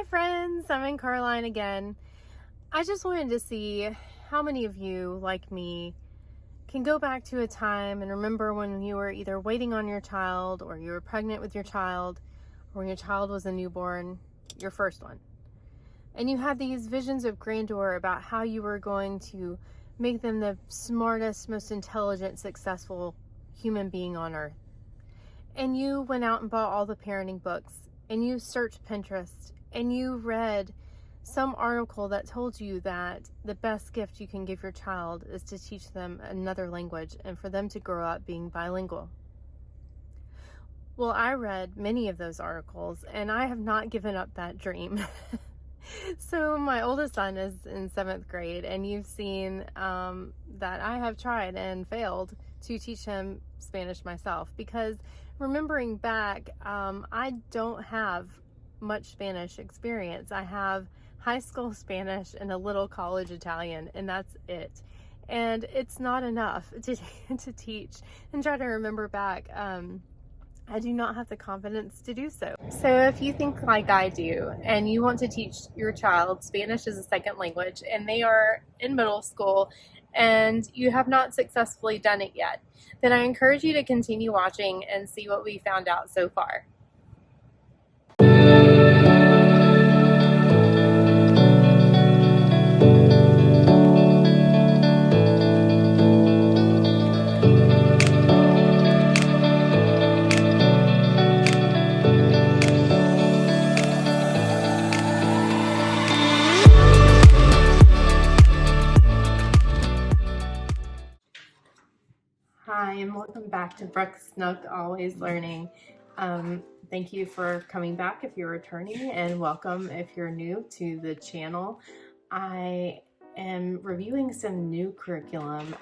Hi friends, I'm in Caroline again. I just wanted to see how many of you, like me, can go back to a time and remember when you were either waiting on your child, or you were pregnant with your child, or when your child was a newborn, your first one. And you had these visions of grandeur about how you were going to make them the smartest, most intelligent, successful human being on earth. And you went out and bought all the parenting books, and you searched Pinterest, and you read some article that told you that the best gift you can give your child is to teach them another language and for them to grow up being bilingual. Well, I read many of those articles, and I have not given up that dream. So my oldest son is in 7th grade, and you've seen that I have tried and failed to teach him Spanish myself, because remembering back, I don't have much Spanish experience. I have high school Spanish and a little college Italian, and that's it. And it's not enough to teach and try to remember back. I do not have the confidence to do so. So if you think like I do and you want to teach your child Spanish as a second language and they are in middle school and you have not successfully done it yet, then I encourage you to continue watching and see what we found out so far. Hi, and welcome back to Brooks Snook Always Learning. Thank you for coming back if you're returning, and welcome if you're new to the channel. I am reviewing some new curriculum.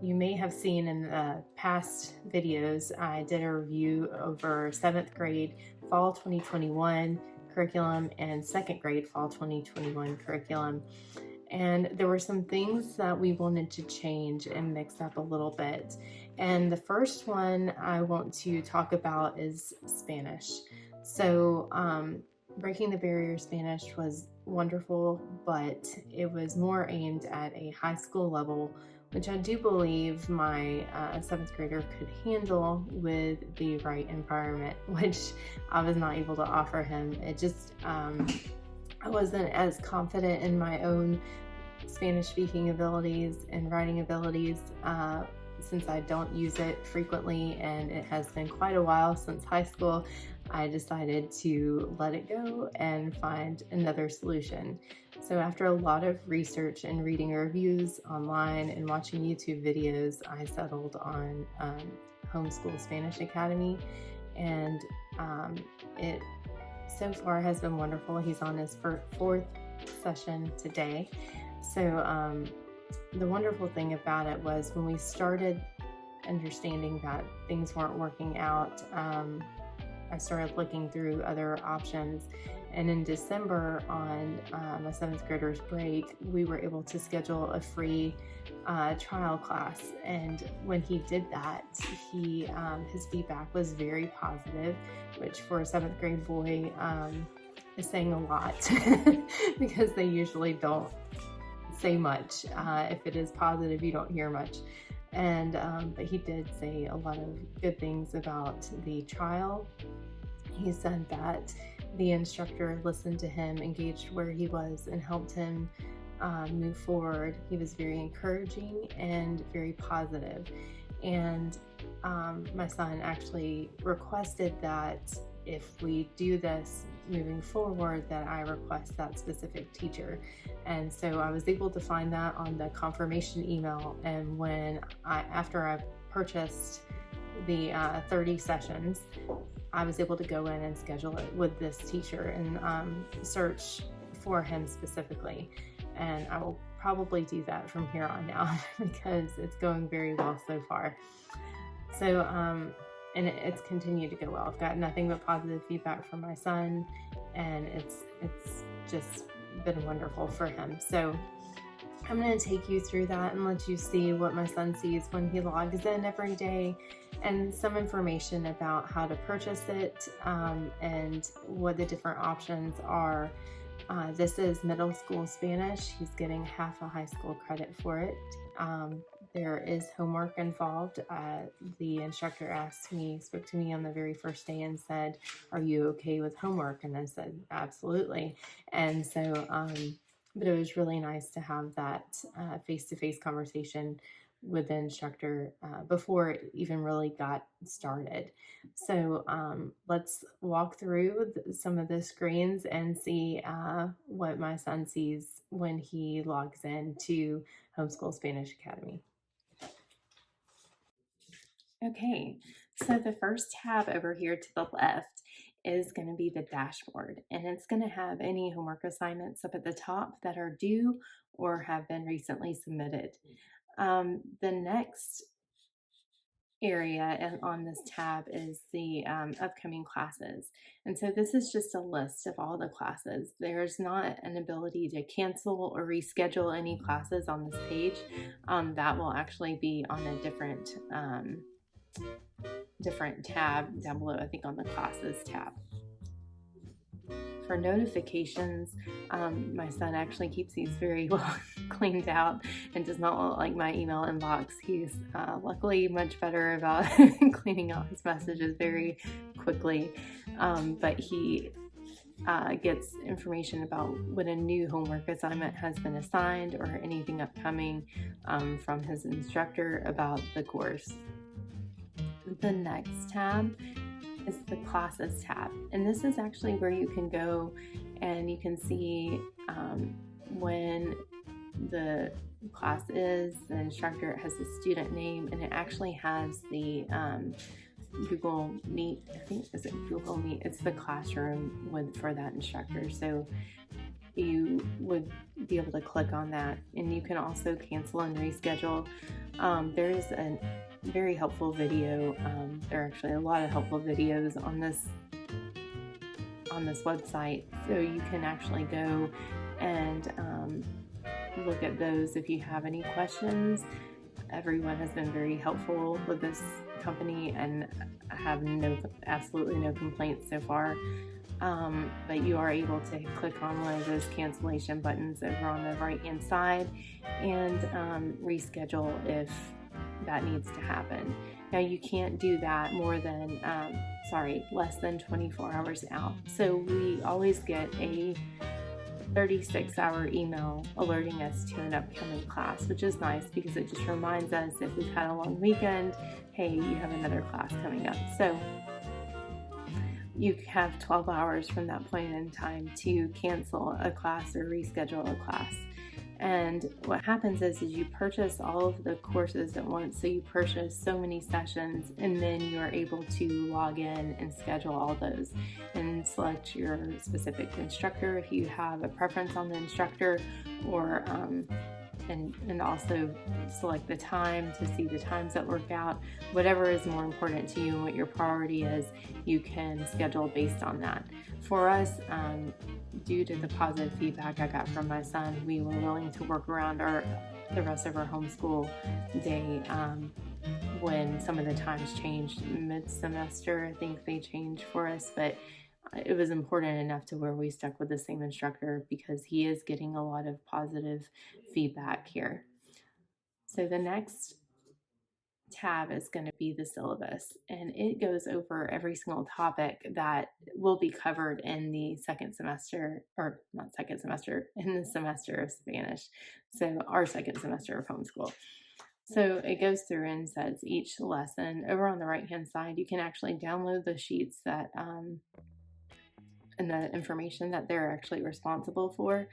You may have seen in the past videos, I did a review over 7th grade fall 2021 curriculum and 2nd grade fall 2021 curriculum. And there were some things that we wanted to change and mix up a little bit. And the first one I want to talk about is Spanish. So Breaking the Barrier Spanish was wonderful, but it was more aimed at a high school level, which I do believe my 7th grader could handle with the right environment, which I was not able to offer him. It just, I wasn't as confident in my own Spanish speaking abilities and writing abilities since I don't use it frequently, and it has been quite a while since high school. I decided to let it go and find another solution. So after a lot of research and reading reviews online and watching YouTube videos, I settled on Homeschool Spanish Academy, and it so far has been wonderful. He's on his 4th session today. So the wonderful thing about it was when we started understanding that things weren't working out, I started looking through other options. And in December, on my 7th grader's break, we were able to schedule a free trial class. And when he did that, his feedback was very positive, which for a 7th grade boy is saying a lot because they usually don't say much. If it is positive, you don't hear much. And but he did say a lot of good things about the trial. He said that the instructor listened to him, engaged where he was, and helped him move forward. He was very encouraging and very positive. And my son actually requested that if we do this moving forward, that I request that specific teacher. And so I was able to find that on the confirmation email. And after I purchased the 30 sessions, I was able to go in and schedule it with this teacher and search for him specifically. And I will probably do that from here on out because it's going very well so far. So, and it's continued to go well. I've got nothing but positive feedback from my son, and it's just been wonderful for him. So I'm going to take you through that and let you see what my son sees when he logs in every day and some information about how to purchase it and what the different options are. This is middle school Spanish. He's getting half a high school credit for it. There is homework involved. The instructor spoke to me on the very first day and said, "Are you okay with homework?" And I said, "Absolutely." And so, but it was really nice to have that face-to-face conversation with the instructor before it even really got started. So let's walk through some of the screens and see what my son sees when he logs in to Homeschool Spanish Academy. Okay, so the first tab over here to the left is going to be the dashboard, and it's going to have any homework assignments up at the top that are due or have been recently submitted. The next area on this tab is the upcoming classes, and so this is just a list of all the classes. There's not an ability to cancel or reschedule any classes on this page. That will actually be on a different tab down below, I think on the classes tab. For notifications, my son actually keeps these very well cleaned out and does not look like my email inbox. He's luckily much better about cleaning out his messages very quickly, but he gets information about when a new homework assignment has been assigned or anything upcoming from his instructor about the course. The next tab is the classes tab, and this is actually where you can go and you can see when the class is, the instructor has the student name, and it actually has the Google Meet, I think, is it Google Meet? It's the classroom for that instructor, so you would be able to click on that, and you can also cancel and reschedule. There is a very helpful video. There are actually a lot of helpful videos on this website, so you can actually go and look at those if you have any questions. Everyone has been very helpful with this company, and I have absolutely no complaints so far. But you are able to click on one of those cancellation buttons over on the right hand side and reschedule if that needs to happen. Now you can't do that less than 24 hours out. So we always get a 36-hour email alerting us to an upcoming class, which is nice because it just reminds us if we've had a long weekend, hey, you have another class coming up. So you have 12 hours from that point in time to cancel a class or reschedule a class. And what happens is you purchase all of the courses at once. So you purchase so many sessions, and then you are able to log in and schedule all those and select your specific instructor if you have a preference on the instructor, or and also select the time to see the times that work out. Whatever is more important to you and what your priority is, you can schedule based on that. For us, due to the positive feedback I got from my son, we were willing to work around the rest of our homeschool day when some of the times changed mid-semester. I think they changed for us, but it was important enough to where we stuck with the same instructor because he is getting a lot of positive feedback here. So the next tab is going to be the syllabus, and it goes over every single topic that will be covered in the in the semester of Spanish. So our second semester of homeschool. So it goes through and says each lesson. Over on the right hand side, you can actually download the sheets that and the information that they're actually responsible for,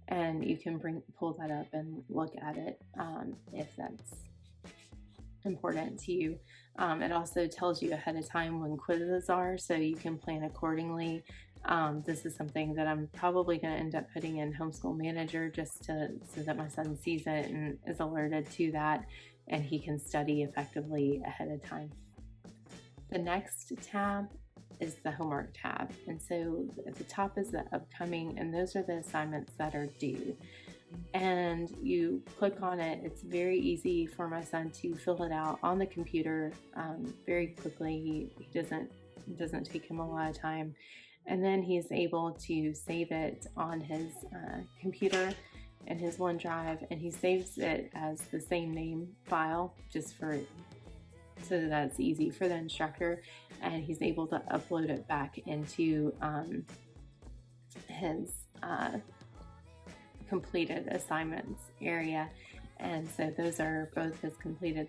and you can pull that up and look at it if that's important to you. It also tells you ahead of time when quizzes are, so you can plan accordingly. This is something that I'm probably going to end up putting in Homeschool Manager just so that my son sees it and is alerted to that, and he can study effectively ahead of time. The next tab is the homework tab, and so at the top is the upcoming, and those are the assignments that are due. and you click on it. It's very easy for my son to fill it out on the computer very quickly. It doesn't take him a lot of time, and then he's able to save it on his computer and his OneDrive, and he saves it as the same name file just so that it's easy for the instructor, and he's able to upload it back into his completed assignments area. And so those are both his completed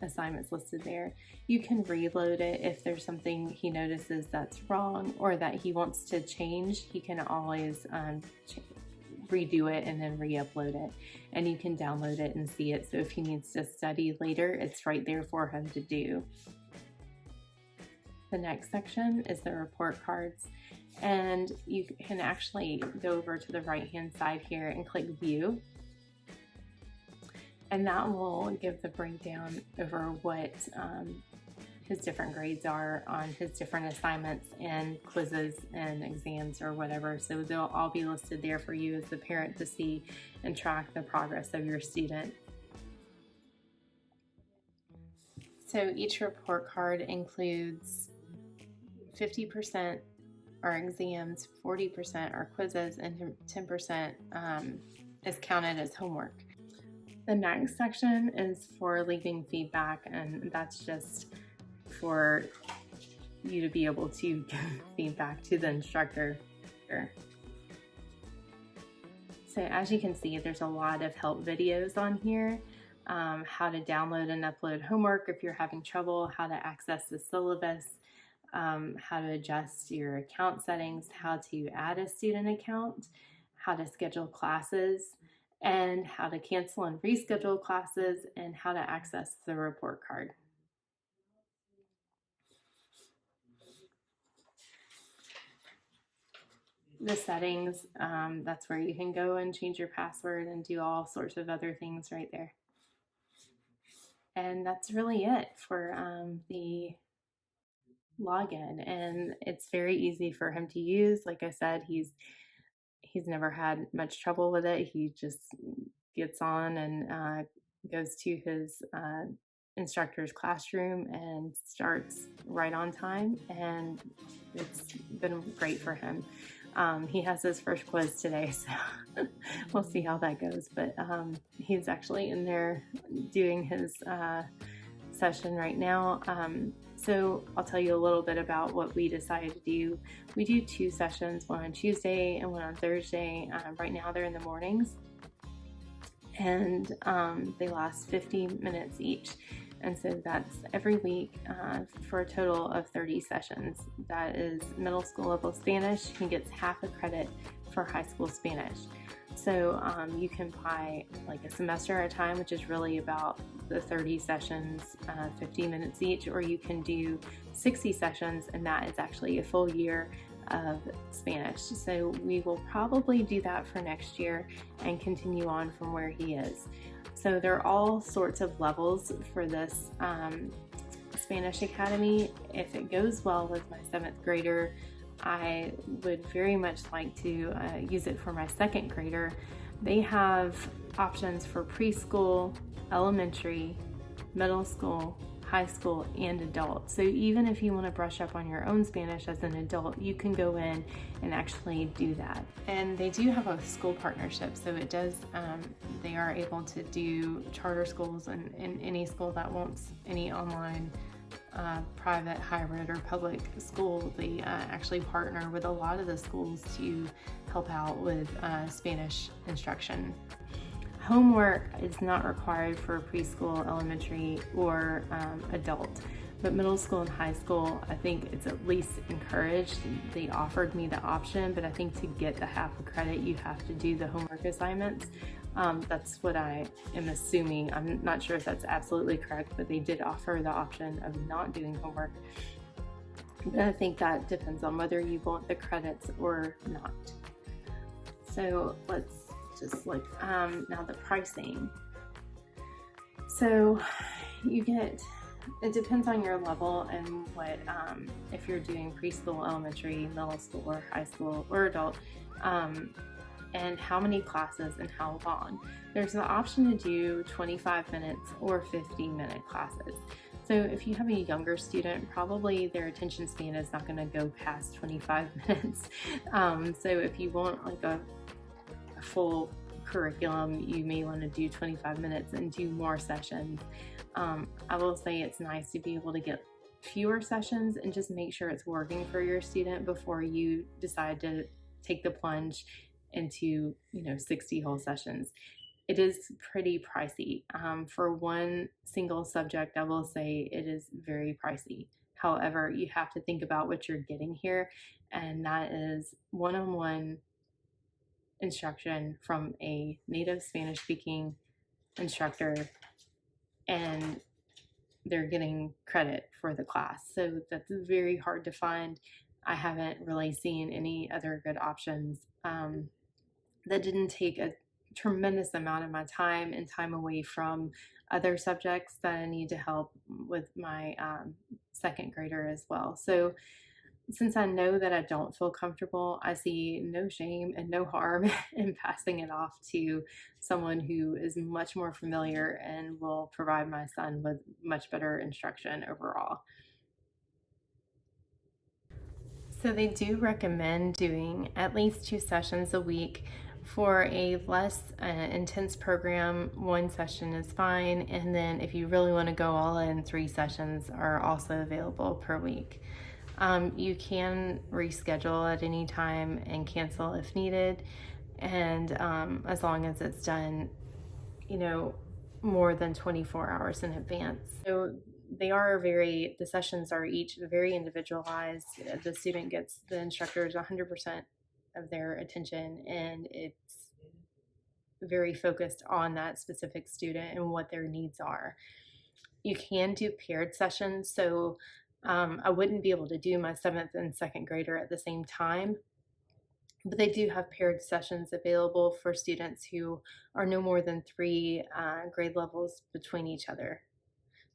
assignments listed there. You can reload it if there's something he notices that's wrong or that he wants to change. He can always redo it and then re-upload it, and you can download it and see it. So if he needs to study later, it's right there for him to do. The next section is the report cards, and you can actually go over to the right hand side here and click view, and that will give the breakdown over what his different grades are on his different assignments and quizzes and exams or whatever. So they'll all be listed there for you as the parent to see and track the progress of your student. So each report card includes 50% are exams, 40% are quizzes, and 10% is counted as homework. The next section is for leaving feedback, and that's just for you to be able to give feedback to the instructor. So as you can see, there's a lot of help videos on here. How to download and upload homework if you're having trouble, how to access the syllabus, how to adjust your account settings, how to add a student account, how to schedule classes, and how to cancel and reschedule classes, and how to access the report card. The settings, that's where you can go and change your password and do all sorts of other things right there. And that's really it for the login, and it's very easy for him to use. Like I said, he's never had much trouble with it. He just gets on and goes to his instructor's classroom and starts right on time, and it's been great for him. He has his first quiz today, so we'll see how that goes, but he's actually in there doing his session right now. So I'll tell you a little bit about what we decided to do. We do 2 sessions, one on Tuesday and one on Thursday. Right now they're in the mornings, and they last 50 minutes each. And so that's every week for a total of 30 sessions. That is middle school level Spanish. He gets half a credit for high school Spanish. So you can buy like a semester at a time, which is really about the 30 sessions, 50 minutes each, or you can do 60 sessions, and that is actually a full year of Spanish. So we will probably do that for next year and continue on from where he is. So there are all sorts of levels for this Spanish Academy. If it goes well with my 7th grader, I would very much like to use it for my 2nd grader. They have options for preschool, elementary, middle school, high school, and adult. So even if you want to brush up on your own Spanish as an adult, you can go in and actually do that. And they do have a school partnership, so it does, they are able to do charter schools and any school that wants any online private, hybrid, or public school. They actually partner with a lot of the schools to help out with Spanish instruction. Homework is not required for preschool, elementary, or adult, but middle school and high school, I think it's at least encouraged. They offered me the option, but I think to get the half a credit, you have to do the homework assignments. That's what I am assuming. I'm not sure if that's absolutely correct, but they did offer the option of not doing homework. But I think that depends on whether you want the credits or not. So let's just look now the pricing. So you get, it depends on your level and what, if you're doing preschool, elementary, middle school, or high school, or adult, and how many classes and how long. There's the option to do 25 minutes or 50-minute classes. So if you have a younger student, probably their attention span is not going to go past 25 minutes. So if you want like a full curriculum, you may want to do 25 minutes and do more sessions. I will say it's nice to be able to get fewer sessions and just make sure it's working for your student before you decide to take the plunge into 60 whole sessions. It is pretty pricey. For one single subject, I will say it is very pricey. However, you have to think about what you're getting here, and that is one-on-one instruction from a native Spanish speaking instructor, and they're getting credit for the class. So that's very hard to find. I haven't really seen any other good options that didn't take a tremendous amount of my time and time away from other subjects that I need to help with my second grader as well. So since I know that I don't feel comfortable, I see no shame and no harm in passing it off to someone who is much more familiar and will provide my son with much better instruction overall. So they do recommend doing at least 2 sessions a week. For a less intense program, 1 session is fine, and then if you really want to go all in, 3 sessions are also available per week. You can reschedule at any time and cancel if needed, and as long as it's done, more than 24 hours in advance. So the sessions are each very individualized. The student gets the instructor's 100% of their attention, and it's very focused on that specific student and what their needs are. You can do paired sessions, so I wouldn't be able to do my 7th and 2nd grader at the same time, but they do have paired sessions available for students who are no more than 3 grade levels between each other.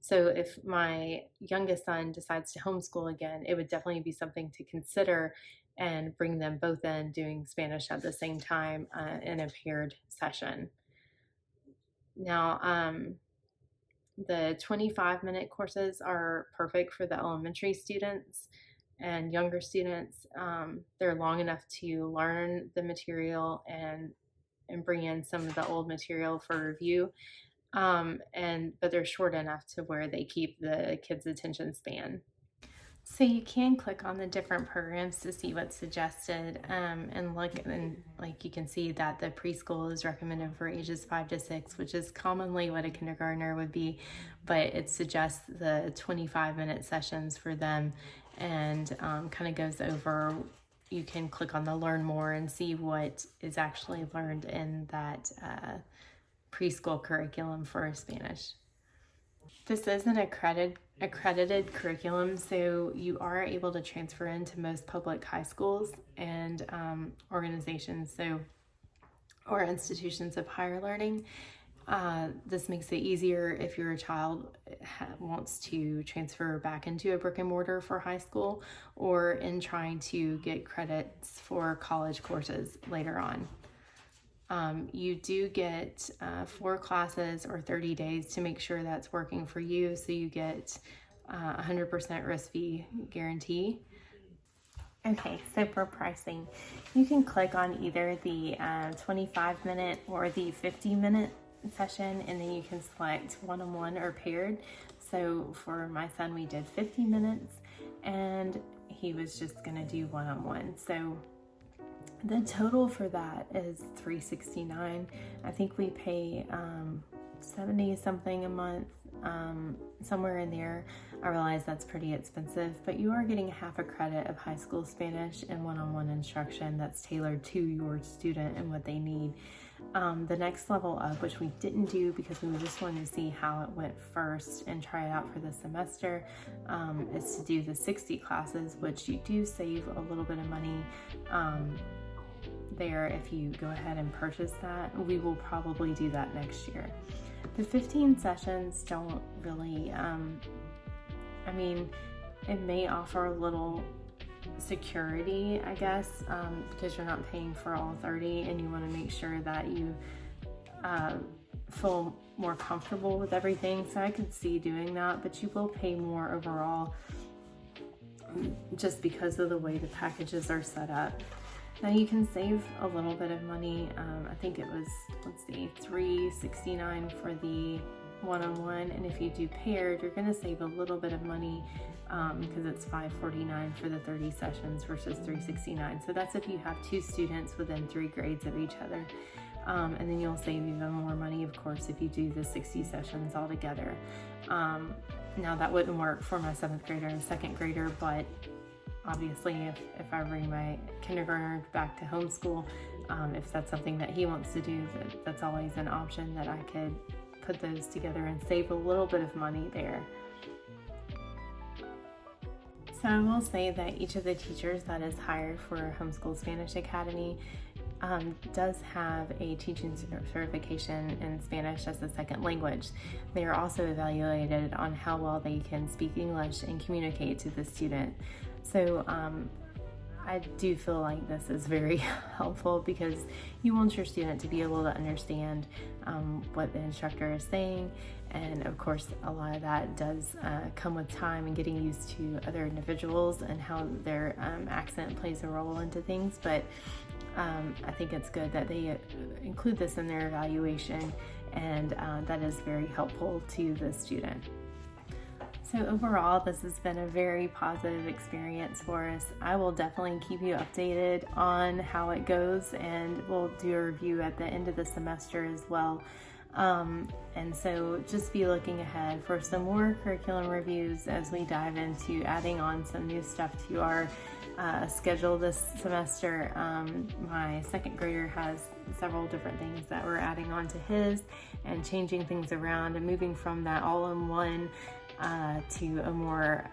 So if my youngest son decides to homeschool again, it would definitely be something to consider and bring them both in doing Spanish at the same time in a paired session. Now, the 25-minute courses are perfect for the elementary students and younger students. They're long enough to learn the material and bring in some of the old material for review, but they're short enough to where they keep the kids' attention span. So you can click on the different programs to see what's suggested, and look, and like you can see that the preschool is recommended for ages 5 to 6, which is commonly what a kindergartner would be, but it suggests the 25-minute sessions for them, and kind of goes over. You can click on the learn more and see what is actually learned in that preschool curriculum for Spanish. This is an accredited curriculum, so you are able to transfer into most public high schools and organizations, or institutions of higher learning. This makes it easier if your child wants to transfer back into a brick and mortar for high school, or in trying to get credits for college courses later on. You do get 4 classes or 30 days to make sure that's working for you, so you get 100% risk-free guarantee. Okay, so for pricing, you can click on either the 25-minute or the 50-minute session, and then you can select one-on-one or paired. So for my son, we did 50 minutes, and he was just going to do one-on-one. So the total for that is $369. I think we pay 70 something a month, somewhere in there. I realize that's pretty expensive, but you are getting half a credit of high school Spanish and one-on-one instruction that's tailored to your student and what they need. The next level up, which we didn't do because we just wanted to see how it went first and try it out for the semester, is to do the 60 classes, which you do save a little bit of money there if you go ahead and purchase that. We will probably do that next year. The 15 sessions don't really, it may offer a little security, I guess, because you're not paying for all 30 and you want to make sure that you feel more comfortable with everything. So I could see doing that, but you will pay more overall just because of the way the packages are set up. Now you can save a little bit of money. I think it was, let's see, $369 for the one-on-one, and if you do paired, you're going to save a little bit of money because it's $549 for the 30 sessions versus $369. So that's if you have 2 students within 3 grades of each other. And then you'll save even more money, of course, if you do the 60 sessions all together. Now that wouldn't work for my 7th grader and 2nd grader, but obviously if I bring my kindergartner back to homeschool, if that's something that he wants to do, that's always an option that I could put those together and save a little bit of money there. So I will say that each of the teachers that is hired for Homeschool Spanish Academy does have a teaching certification in Spanish as a second language. They are also evaluated on how well they can speak English and communicate to the student. So I do feel like this is very helpful because you want your student to be able to understand what the instructor is saying. And of course, a lot of that does come with time and getting used to other individuals and how their accent plays a role into things. But I think it's good that they include this in their evaluation, and that is very helpful to the student. So overall, this has been a very positive experience for us. I will definitely keep you updated on how it goes, and we'll do a review at the end of the semester as well. And so just be looking ahead for some more curriculum reviews as we dive into adding on some new stuff to our schedule this semester. My 2nd grader has several different things that we're adding on to his and changing things around and moving from that all-in-one to a more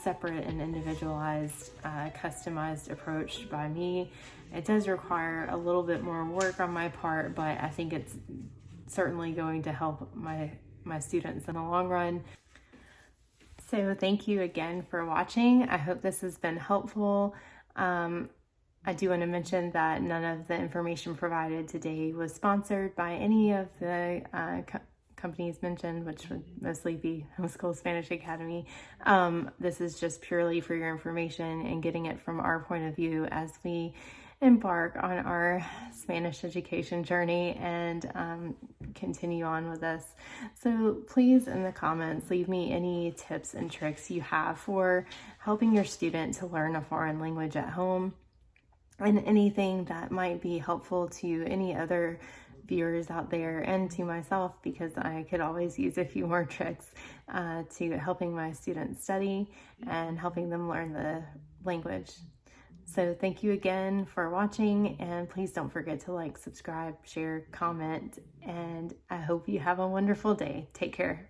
separate and individualized, customized approach by me. It does require a little bit more work on my part, but I think it's certainly going to help my students in the long run. So thank you again for watching. I hope this has been helpful. I do want to mention that none of the information provided today was sponsored by any of the companies mentioned, which would mostly be Homeschool Spanish Academy. This is just purely for your information and getting it from our point of view as we embark on our Spanish education journey and continue on with us. So please, in the comments, leave me any tips and tricks you have for helping your student to learn a foreign language at home, and anything that might be helpful to any other viewers out there and to myself, because I could always use a few more tricks to helping my students study and helping them learn the language. So thank you again for watching, and please don't forget to like, subscribe, share, comment, and I hope you have a wonderful day. Take care.